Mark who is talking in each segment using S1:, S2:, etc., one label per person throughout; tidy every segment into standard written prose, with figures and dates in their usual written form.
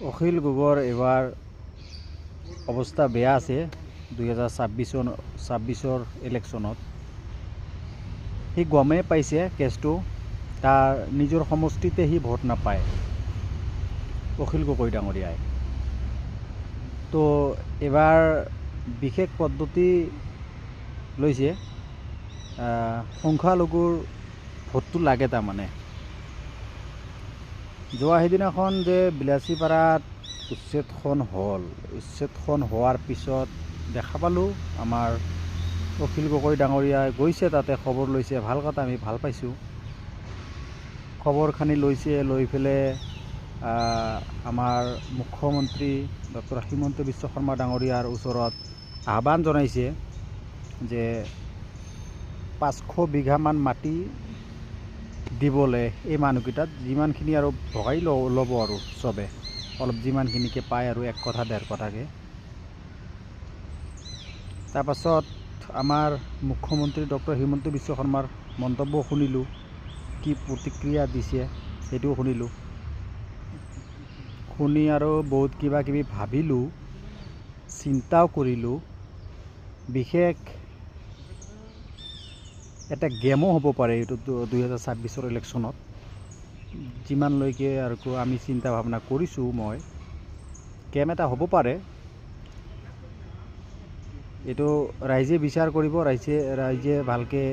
S1: অখিল গগৈৰ এইবাৰ অৱস্থা বেয়া আছে 2026 ইলেকশ্যনত। সি গমেই পাইছে কেছটো, তাৰ নিজৰ সমষ্টিতে সি ভোট নাপায় অখিল গগৈ ডাঙৰীয়াই। তো এইবাৰ বিশেষ পদ্ধতি লৈছে, সংখ্যালঘুৰ ভোটটো লাগে। তাৰমানে যোৱা সেইদিনাখন যে বিলাচীপাৰাত উচ্ছেদখন হ'ল, উচ্ছেদখন হোৱাৰ পিছত দেখা পালোঁ আমাৰ অখিল গগৈ ডাঙৰীয়াই গৈছে, তাতে খবৰ লৈছে। ভাল কথা, আমি ভাল পাইছোঁ। খবৰখানি লৈছে, লৈ পেলাই আমাৰ মুখ্যমন্ত্ৰী ডক্টৰ হিমন্ত বিশ্ব শৰ্মা ডাঙৰীয়াৰ ওচৰত আহ্বান জনাইছে যে 500 বিঘামান মাটি দিবলৈ এই মানুহকেইটাত, যিমানখিনি আৰু ভগাই ল'ব আৰু চবে অলপ যিমানখিনিকে পায় আৰু 1 কথা 1.5 কথাকৈ। তাৰপাছত আমাৰ মুখ্যমন্ত্ৰী ডক্টৰ হিমন্ত বিশ্ব শৰ্মাৰ মন্তব্য শুনিলোঁ, কি প্ৰতিক্ৰিয়া দিছে সেইটোও শুনিলোঁ। শুনি আৰু বহুত কিবা কিবি ভাবিলোঁ, চিন্তাও কৰিলোঁ। বিশেষ এটা গেমো হ'ব পাৰে এইটো 2026 ইলেকশ্যনত, যিমানলৈকে আৰু আমি চিন্তা ভাৱনা কৰিছোঁ। মই গেম এটা হ'ব পাৰে, এইটো ৰাইজে বিচাৰ কৰিব। ৰাইজে ভালকৈ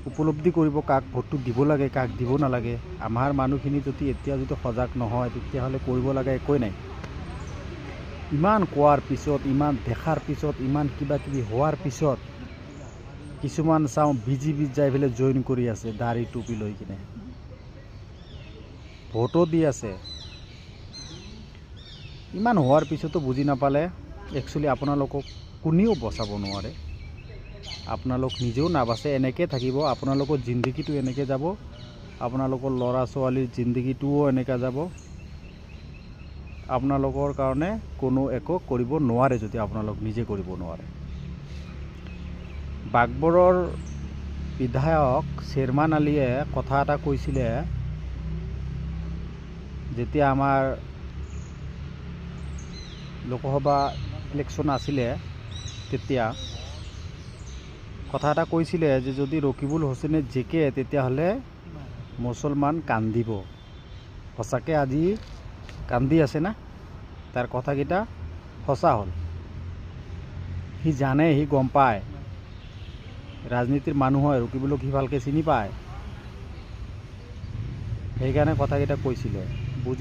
S1: উপলব্ধি কৰিব কাক ভোটটো দিব লাগে, কাক দিব নালাগে। আমাৰ মানুহখিনি যদি এতিয়া সজাগ নহয়, তেতিয়াহ'লে কৰিব লাগে একোৱেই নাই। ইমান কোৱাৰ পিছত, ইমান দেখাৰ পিছত, ইমান কিবা কিবি হোৱাৰ পিছত কিছুমান চাওঁ বিজেপিত যাই পেলাই জইন কৰি আছে, দাড়ি টুপি লৈ কিনে ভোটো দি আছে। ইমান হোৱাৰ পিছতো বুজি নাপালে একচুৱেলি আপোনালোকক কোনেও বচাব নোৱাৰে। আপোনালোক নিজেও নাবাচে, এনেকৈ থাকিব। আপোনালোকৰ জিন্দগীটো এনেকৈ যাব, আপোনালোকৰ ল'ৰা ছোৱালীৰ জিন্দগীটোও এনেকৈ যাব। আপোনালোকৰ কাৰণে কোনো একো কৰিব নোৱাৰে যদি আপোনালোক নিজে কৰিব নোৱাৰে। বাগবৰৰ বিধায়ক শ্বেৰমান আলীয়ে কথা এটা কৈছিলে, যেতিয়া আমাৰ লোকসভা ইলেকশ্যন আছিলে, তেতিয়া কথা এটা কৈছিলে যে যদি ৰকিবুল হুছেইনে জিকে তেতিয়াহ'লে মুছলমান কান্দিব। সঁচাকৈ আজি কান্দি আছে না? তাৰ কথাকেইটা সঁচা হ'ল। সি জানে, সি গম পায়, ৰাজনীতিৰ মানুহ হয়, ৰকিবুলক সি ভালকৈ চিনি পায়, সেইকাৰণে কথাকেইটা কৈছিলে।